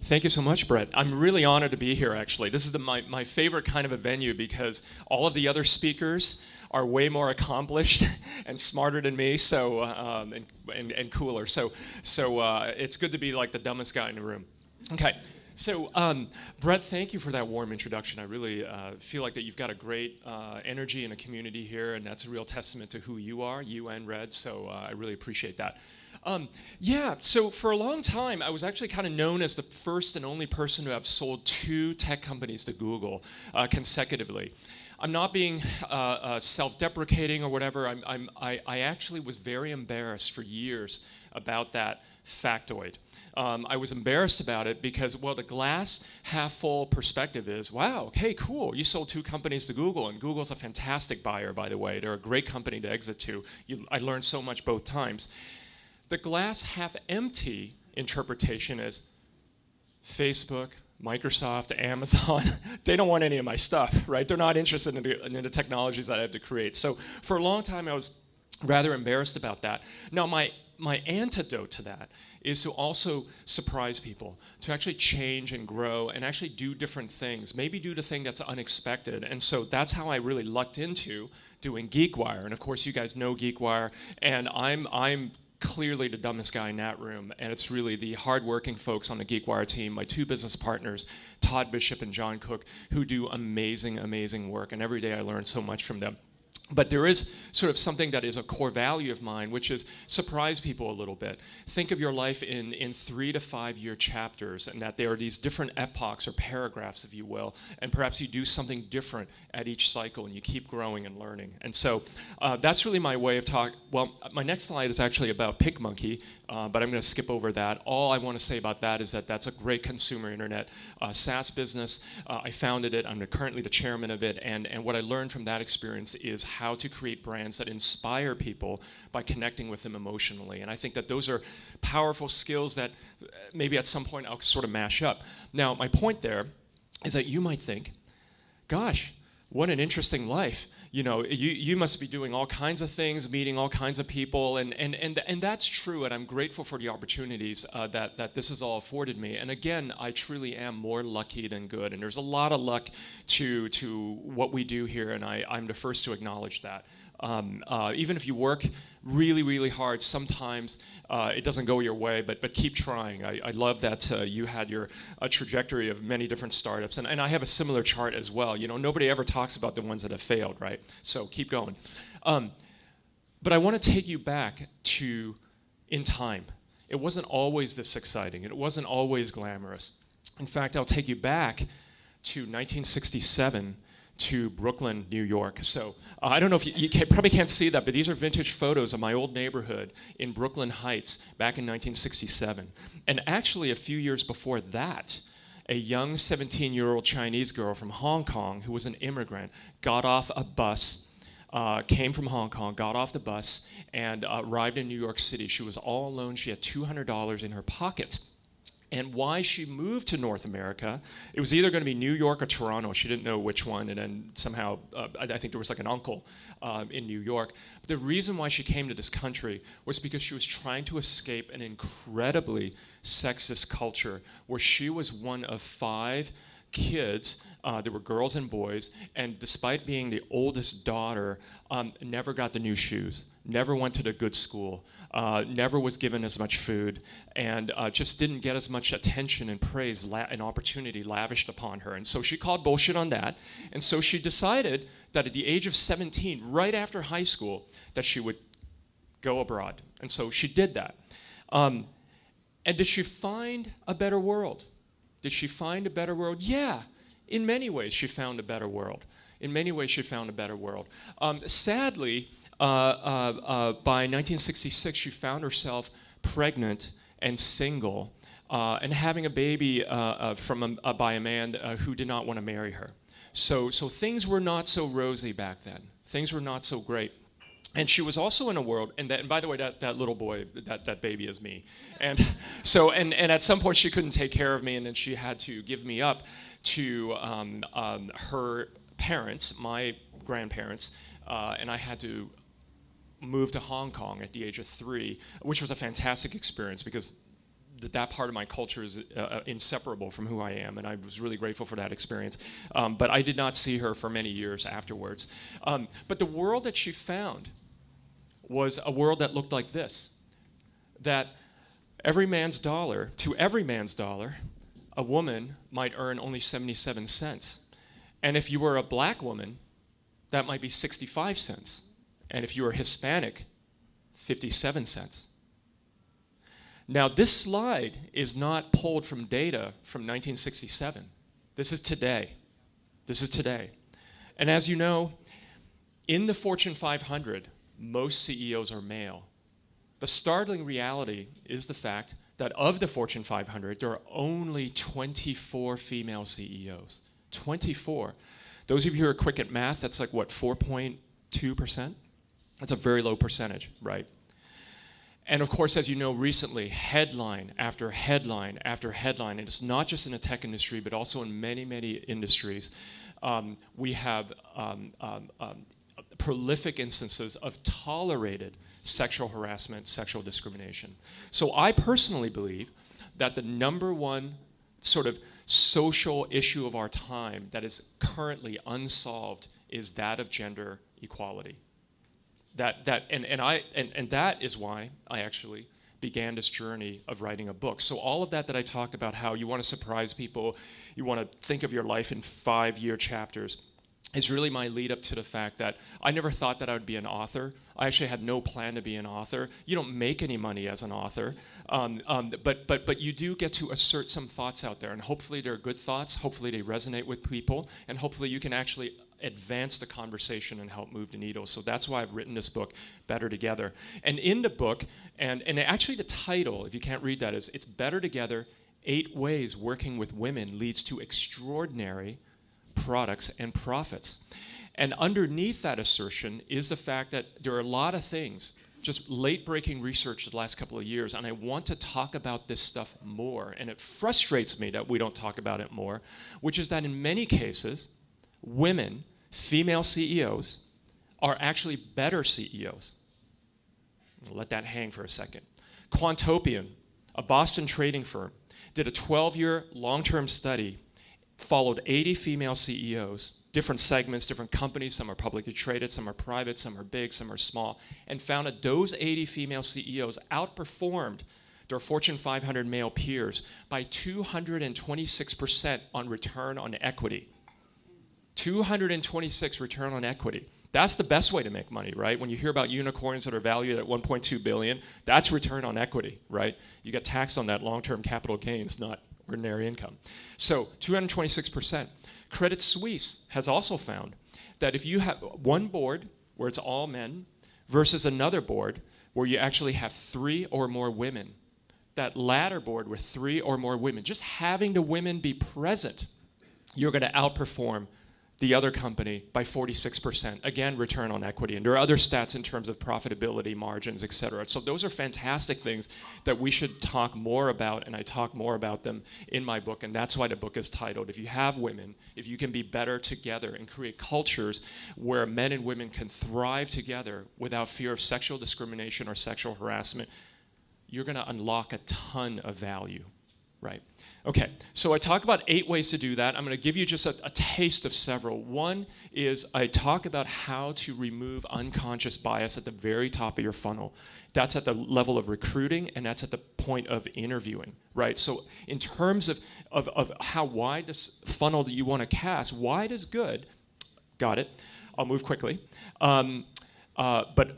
Thank you so much, Brett. I'm really honored to be here, actually. This is my favorite kind of a venue because all of the other speakers are way more accomplished and smarter than me, so and cooler. So it's good to be like the dumbest guy in the room. Okay. So, Brett, thank you for that warm introduction. I really feel like that you've got a great energy in a community here, and that's a real testament to who you are, you and Red, so I really appreciate that. Yeah, so for a long time, I was actually kind of known as the first and only person to have sold 2 tech companies to Google consecutively. I'm not being self-deprecating or whatever. I actually was very embarrassed for years about that factoid. I was embarrassed about it because, well, the glass half full perspective is, wow, okay, cool. You sold 2 companies to Google, and Google's a fantastic buyer, by the way. They're a great company to exit to. I learned so much both times. The glass half empty interpretation is Facebook, Microsoft, Amazon, they don't want any of my stuff, right? They're not interested in the technologies that I have to create. So for a long time, I was rather embarrassed about that. Now, my antidote to that is to also surprise people, to actually change and grow and actually do different things, maybe do the thing that's unexpected. And so that's how I really lucked into doing Geekwire. And of course, you guys know Geekwire, and I'm clearly the dumbest guy in that room, and it's really the hardworking folks on the Geekwire team, my 2 business partners, Todd Bishop and John Cook, who do amazing, amazing work, and every day I learn so much from them. But there is sort of something that is a core value of mine, which is surprise people a little bit. Think of your life in 3 to 5 year chapters, and that there are these different epochs or paragraphs, if you will, and perhaps you do something different at each cycle, and you keep growing and learning. And so that's really my way of talking. Well, my next slide is actually about PicMonkey, but I'm going to skip over that. All I want to say about that is that that's a great consumer internet SaaS business. I founded it. I'm currently the chairman of it, and what I learned from that experience is how to create brands that inspire people by connecting with them emotionally. And I think that those are powerful skills that maybe at some point I'll sort of mash up. Now, my point there is that you might think, gosh, what an interesting life. You know, you must be doing all kinds of things, meeting all kinds of people, and that's true, and I'm grateful for the opportunities that this has all afforded me. And again, I truly am more lucky than good, and there's a lot of luck to what we do here, and I'm the first to acknowledge that. Even if you work really, really hard, sometimes it doesn't go your way, but keep trying. I love that you had your trajectory of many different startups, and I have a similar chart as well. You know, nobody ever talks about the ones that have failed, right? So keep going. But I want to take you back to in time. It wasn't always this exciting. It wasn't always glamorous. In fact, I'll take you back to 1967 to Brooklyn, New York. So I don't know if you probably can't see that, but these are vintage photos of my old neighborhood in Brooklyn Heights back in 1967. And actually a few years before that, a young 17-year-old Chinese girl from Hong Kong who was an immigrant got off a bus, came from Hong Kong, got off the bus, and arrived in New York City. She was all alone. She had $200 in her pocket. And why she moved to North America, it was either going to be New York or Toronto. She didn't know which one, and then somehow, I think there was like an uncle in New York. But the reason why she came to this country was because she was trying to escape an incredibly sexist culture where she was one of 5 kids. There were girls and boys, and despite being the oldest daughter, never got the new shoes, never went to the good school, never was given as much food, and just didn't get as much attention and praise and opportunity lavished upon her. And so she called bullshit on that, and so she decided that at the age of 17, right after high school, that she would go abroad. And so she did that. And did she find a better world? Did she find a better world? Yeah. In many ways, she found a better world. In many ways, she found a better world. Sadly, by 1966, she found herself pregnant and single and having a baby by a man who did not want to marry her. So things were not so rosy back then. Things were not so great. And she was also in a world, and by the way, that little boy, that baby is me. And so, and at some point she couldn't take care of me, and then she had to give me up to her parents, my grandparents, and I had to move to Hong Kong at the age of 3, which was a fantastic experience because that part of my culture is inseparable from who I am, and I was really grateful for that experience. But I did not see her for many years afterwards. But the world that she found was a world that looked like this, that every man's dollar, a woman might earn only 77 cents. And if you were a black woman, that might be 65 cents. And if you were Hispanic, 57 cents. Now, this slide is not pulled from data from 1967. This is today. This is today. And as you know, in the Fortune 500, most CEOs are male. The startling reality is the fact that of the Fortune 500, there are only 24 female CEOs. 24. Those of you who are quick at math, that's like what, 4.2%? That's a very low percentage, right? And of course, as you know, recently, headline after headline after headline, and it's not just in the tech industry, but also in many, many industries, we have prolific instances of tolerated sexual harassment, sexual discrimination. So I personally believe that the number one sort of social issue of our time that is currently unsolved is that of gender equality. And that is why I actually began this journey of writing a book. So all of that I talked about, how you want to surprise people, you want to think of your life in 5-year chapters, is really my lead up to the fact that I never thought that I would be an author. I actually had no plan to be an author. You don't make any money as an author, but you do get to assert some thoughts out there, and hopefully they're good thoughts, hopefully they resonate with people, and hopefully you can actually advance the conversation and help move the needle. So that's why I've written this book, Better Together. And in the book, and actually the title, if you can't read that, is it's Better Together, 8 Ways Working with Women Leads to Extraordinary Products and Profits. And underneath that assertion is the fact that there are a lot of things, just late-breaking research the last couple of years, and I want to talk about this stuff more. And it frustrates me that we don't talk about it more, which is that in many cases, women, female CEOs, are actually better CEOs. I'll let that hang for a second. Quantopian, a Boston trading firm, did a 12-year long-term study, followed 80 female CEOs, different segments, different companies. Some are publicly traded, some are private, some are big, some are small, and found that those 80 female CEOs outperformed their Fortune 500 male peers by 226% on return on equity. 226 return on equity. That's the best way to make money, right? When you hear about unicorns that are valued at 1.2 billion, that's return on equity, right? You get taxed on that long-term capital gains, not ordinary income. So 226%. Credit Suisse has also found that if you have one board where it's all men versus another board where you actually have 3 or more women, that latter board with 3 or more women, just having the women be present, you're going to outperform the other company by 46%. Again, return on equity. And there are other stats in terms of profitability, margins, et cetera. So those are fantastic things that we should talk more about, and I talk more about them in my book, and that's why the book is titled, If You Have Women, If You Can Be Better Together and Create Cultures Where Men and Women Can Thrive Together Without Fear of Sexual Discrimination or Sexual Harassment, you're going to unlock a ton of value, right? Okay, so I talk about 8 ways to do that. I'm going to give you just a taste of several. One is I talk about how to remove unconscious bias at the very top of your funnel. That's at the level of recruiting, and that's at the point of interviewing, right? So in terms of how wide this funnel that you want to cast, wide is good. Got it. I'll move quickly. But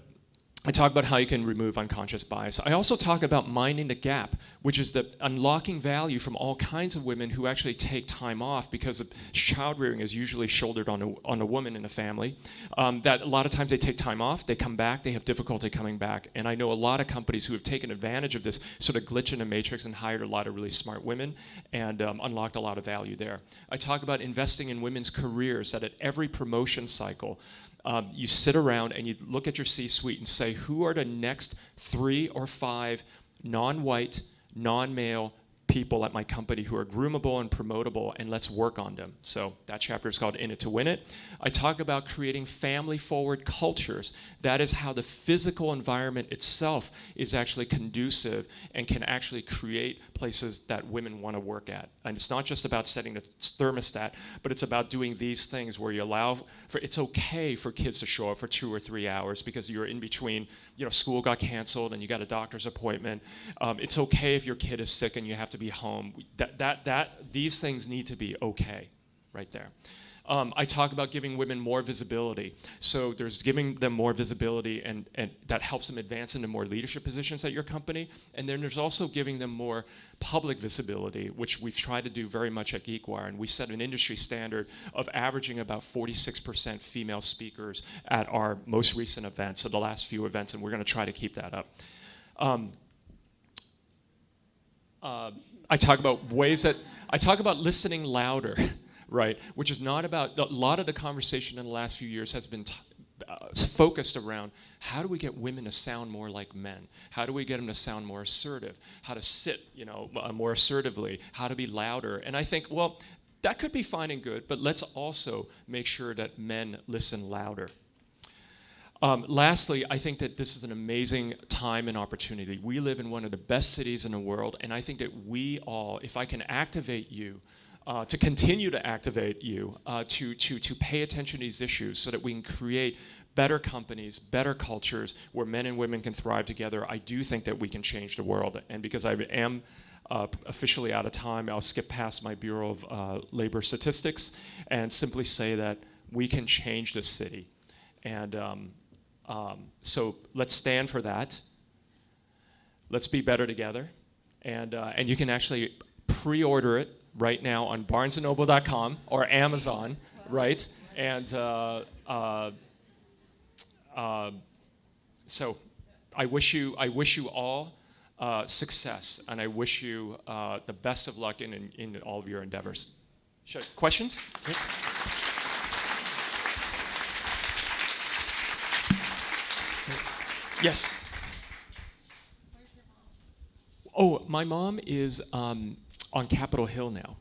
I talk about how you can remove unconscious bias. I also talk about minding the gap, which is the unlocking value from all kinds of women who actually take time off because child rearing is usually shouldered on a woman in a family. That a lot of times they take time off, they come back, they have difficulty coming back. And I know a lot of companies who have taken advantage of this sort of glitch in the matrix and hired a lot of really smart women and unlocked a lot of value there. I talk about investing in women's careers, that at every promotion cycle, you sit around and you look at your C-suite and say, who are the next 3 or 5 non-white, non-male people at my company who are groomable and promotable, and let's work on them. So that chapter is called In It to Win It. I talk about creating family-forward cultures. That is how the physical environment itself is actually conducive and can actually create places that women want to work at. And it's not just about setting the thermostat, but it's about doing these things where you allow for, it's okay for kids to show up for 2 or 3 hours because you're in between, school got canceled and you got a doctor's appointment. It's okay if your kid is sick and you have to be home. These things need to be okay, right there. I talk about giving women more visibility. So there's giving them more visibility, and that helps them advance into more leadership positions at your company. And then there's also giving them more public visibility, which we've tried to do very much at Geekwire. And we set an industry standard of averaging about 46% female speakers at our most recent events, so the last few events, and we're going to try to keep that up. I talk about listening louder, right? Which is not about, a lot of the conversation in the last few years has been focused around how do we get women to sound more like men? How do we get them to sound more assertive? How to sit, more assertively? How to be louder? And I think, well, that could be fine and good, but let's also make sure that men listen louder. Lastly, I think that this is an amazing time and opportunity. We live in one of the best cities in the world, and I think that we all, if I can activate you, to continue to activate you, to pay attention to these issues so that we can create better companies, better cultures where men and women can thrive together, I do think that we can change the world. And because I am officially out of time, I'll skip past my Bureau of Labor Statistics and simply say that we can change this city. And so let's stand for that. Let's be better together. And you can actually pre-order it right now on barnesandnoble.com or Amazon, right? And so I wish you all success, and I wish you the best of luck in all of your endeavors. Questions? Okay. Yes. Where's your mom? Oh, my mom is on Capitol Hill now.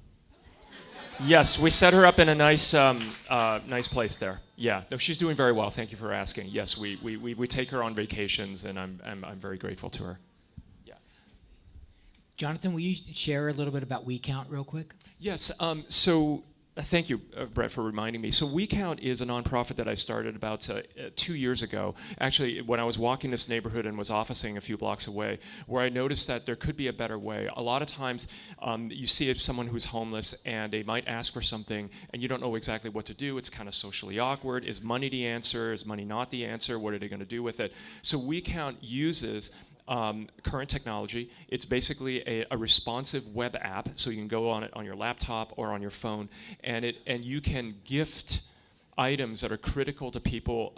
Yes, we set her up in a nice place there. Yeah, no, she's doing very well. Thank you for asking. Yes, we take her on vacations, and I'm very grateful to her. Yeah. Jonathan, will you share a little bit about WeCount real quick? Yes. So. Thank you, Brett, for reminding me. So WeCount is a nonprofit that I started about 2 years ago, actually when I was walking this neighborhood and was officing a few blocks away, where I noticed that there could be a better way. A lot of times you see someone who's homeless and they might ask for something and you don't know exactly what to do. It's kind of socially awkward. Is money the answer? Is money not the answer? What are they going to do with it? So WeCount uses current technology. It's basically a responsive web app, so you can go on it on your laptop or on your phone, and you can gift items that are critical to people,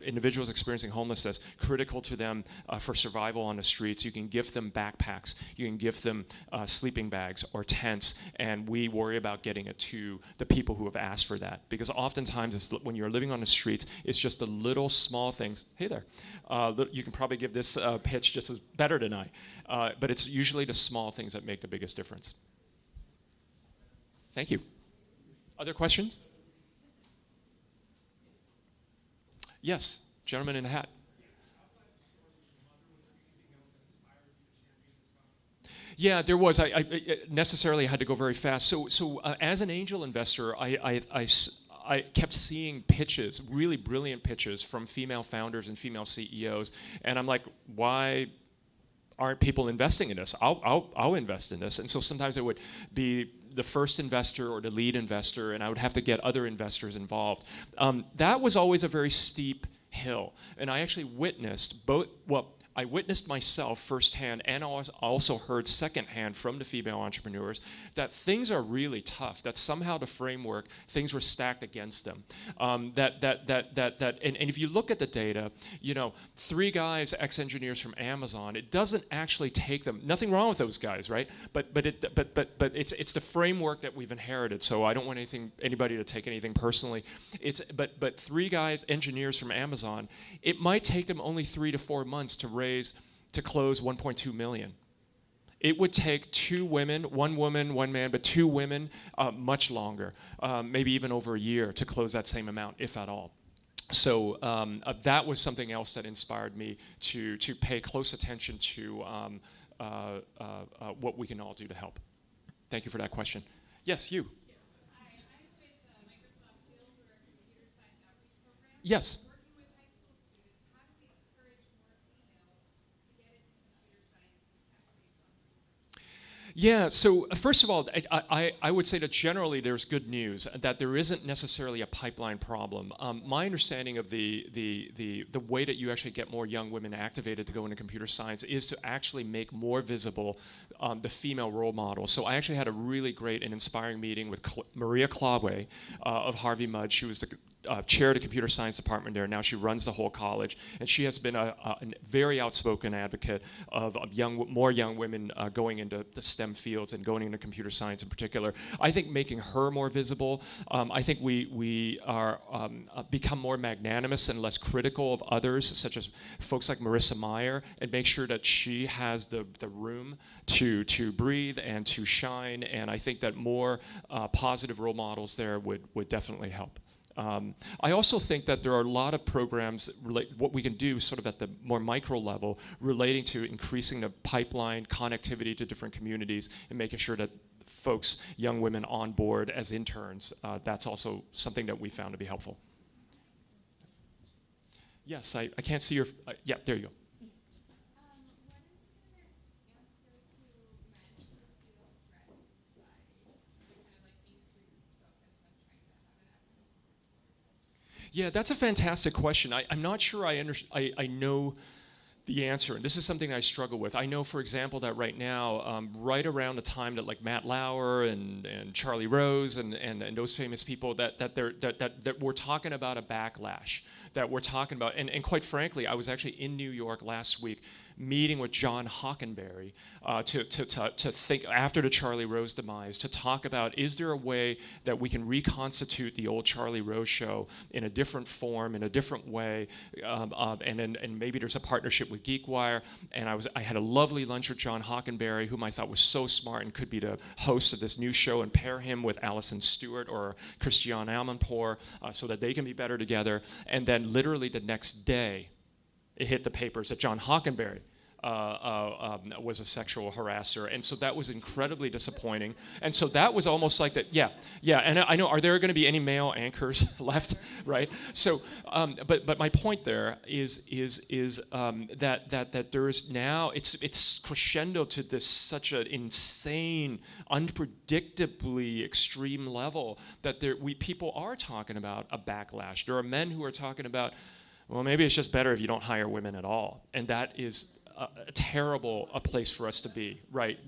individuals experiencing homelessness, critical to them for survival on the streets. You can gift them backpacks, you can gift them sleeping bags or tents, and we worry about getting it to the people who have asked for that. Because oftentimes, when you're living on the streets, it's just the little small things. Hey there. You can probably give this pitch just as better than I. But it's usually the small things that make the biggest difference. Thank you. Other questions? Yes, gentleman in a hat. Yeah, there was. I necessarily had to go very fast. So as an angel investor, I kept seeing pitches, really brilliant pitches from female founders and female CEOs, and I'm like, why aren't people investing in this? I'll invest in this. And so sometimes it would be the first investor or the lead investor, and I would have to get other investors involved. That was always a very steep hill. And I actually witnessed both, well, I witnessed myself firsthand and also heard secondhand from the female entrepreneurs that things are really tough, that somehow the framework, things were stacked against them. And if you look at the data, 3 guys, ex-engineers from Amazon, it doesn't actually take them, nothing wrong with those guys, right? But it's the framework that we've inherited, so I don't want anybody to take anything personally. But 3 guys, engineers from Amazon, it might take them only 3 to 4 months to close 1.2 million. It would take two women, one woman, one man, but two women, much longer, maybe even over a year to close that same amount, if at all. So that was something else that inspired me to pay close attention to what we can all do to help. Thank you for that question. Yes, you. I'm with Microsoft Teal, who are a computer science outreach program. Yes. Working with high school students, how do we encourage more females to get into computer science and tech based on research? Yeah, so first of all, I would say that generally there's good news, that there isn't necessarily a pipeline problem. My understanding of the way that you actually get more young women activated to go into computer science is to actually make more visible the female role model. So I actually had a really great and inspiring meeting with Maria Claway of Harvey Mudd. She was the chair of the computer science department there. Now she runs the whole college, and she has been a very outspoken advocate of more young women going into the STEM fields and going into computer science in particular. I think making her more visible, I think we are become more magnanimous and less critical of others, such as folks like Marissa Meyer, and make sure that she has the room to breathe and to shine. And I think that more positive role models there would definitely help. I also think that there are a lot of programs, what we can do sort of at the more micro level, relating to increasing the pipeline connectivity to different communities and making sure that folks, young women on board as interns, that's also something that we found to be helpful. Yes, I can't see your, yeah, there you go. Yeah, that's a fantastic question. I'm not sure I know the answer, and this is something I struggle with. I know, for example, that right now, right around the time that like Matt Lauer and Charlie Rose and those famous people, that we're talking about a backlash, that we're talking about, and quite frankly, I was actually in New York last week meeting with John Hockenberry to think, after the Charlie Rose demise, to talk about, is there a way that we can reconstitute the old Charlie Rose show in a different form, in a different way, and maybe there's a partnership with Geekwire. And I had a lovely lunch with John Hockenberry, whom I thought was so smart and could be the host of this new show, and pair him with Alison Stewart or Christiane Amanpour so that they can be better together. And then literally the next day, it hit the papers that John Hockenberry was a sexual harasser, and so that was incredibly disappointing. And so that was almost like that. Yeah. And I know, are there going to be any male anchors left, right? So, but my point there is that there is now it's crescendo to this such an insane, unpredictably extreme level that people are talking about a backlash. There are men who are talking about, well, maybe it's just better if you don't hire women at all. And that is a terrible place for us to be. Right.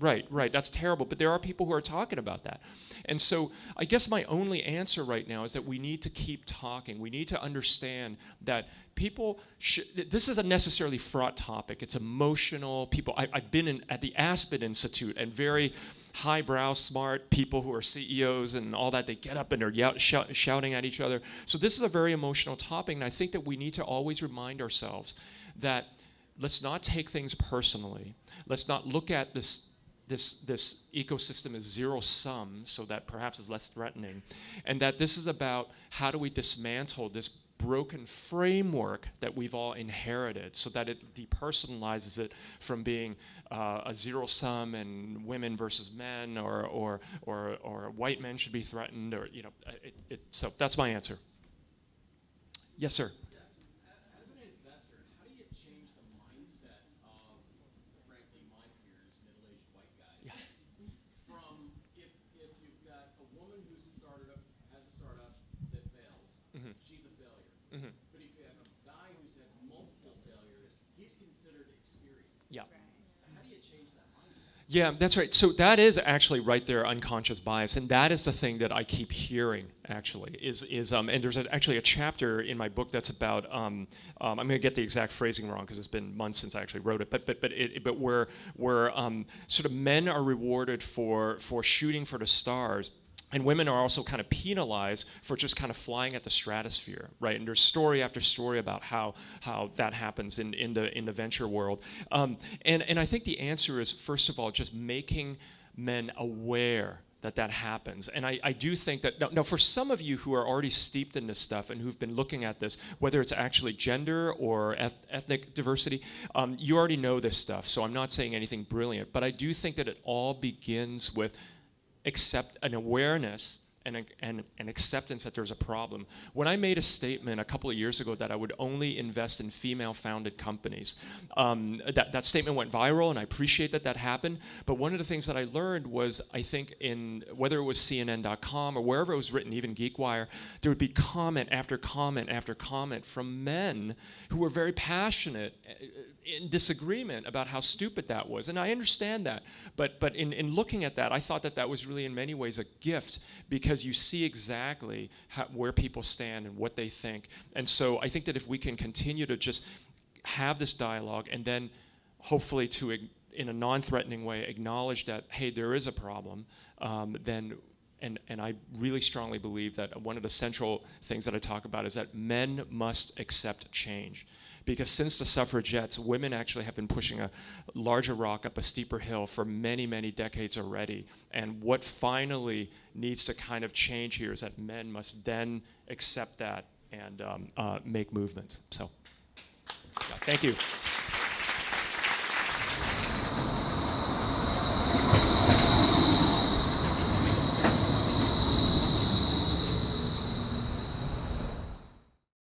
That's terrible. But there are people who are talking about that. And so I guess my only answer right now is that we need to keep talking. We need to understand that people this is a necessarily fraught topic. It's emotional. I've been at the Aspen Institute, and very highbrow, smart people who are CEOs and all that, they get up and they're shouting at each other. So this is a very emotional topic, and I think that we need to always remind ourselves that let's not take things personally. Let's not look at this ecosystem as zero sum, so that perhaps is less threatening, and that this is about how do we dismantle this broken framework that we've all inherited, so that it depersonalizes it from being a zero sum and women versus men, or white men should be threatened, or so that's my answer. Yes, sir. Yeah, that's right. So that is actually right there, unconscious bias, and that is the thing that I keep hearing. Actually, and there's actually a chapter in my book that's about. I'm going to get the exact phrasing wrong because it's been months since I actually wrote it. But where sort of men are rewarded for shooting for the stars, And women are also kind of penalized for just kind of flying at the stratosphere, right? And there's story after story about how that happens in the venture world. And I think the answer is, first of all, just making men aware that happens. And I do think that, now for some of you who are already steeped in this stuff and who've been looking at this, whether it's actually gender or ethnic diversity, you already know this stuff, so I'm not saying anything brilliant, but I do think that it all begins with an awareness and an acceptance that there's a problem. When I made a statement a couple of years ago that I would only invest in female-founded companies, that statement went viral, and I appreciate that happened. But one of the things that I learned was, I think whether it was CNN.com or wherever it was written, even Geekwire, there would be comment after comment after comment from men who were very passionate in disagreement about how stupid that was. And I understand that. But in looking at that, I thought that was really in many ways a gift, because you see exactly where people stand and what they think. And so I think that if we can continue to just have this dialogue, and then hopefully in a non-threatening way, acknowledge that, hey, there is a problem, then, and I really strongly believe that one of the central things that I talk about is that men must accept change. Because since the suffragettes, women actually have been pushing a larger rock up a steeper hill for many, many decades already. And what finally needs to kind of change here is that men must then accept that and make movements. So, yeah, thank you.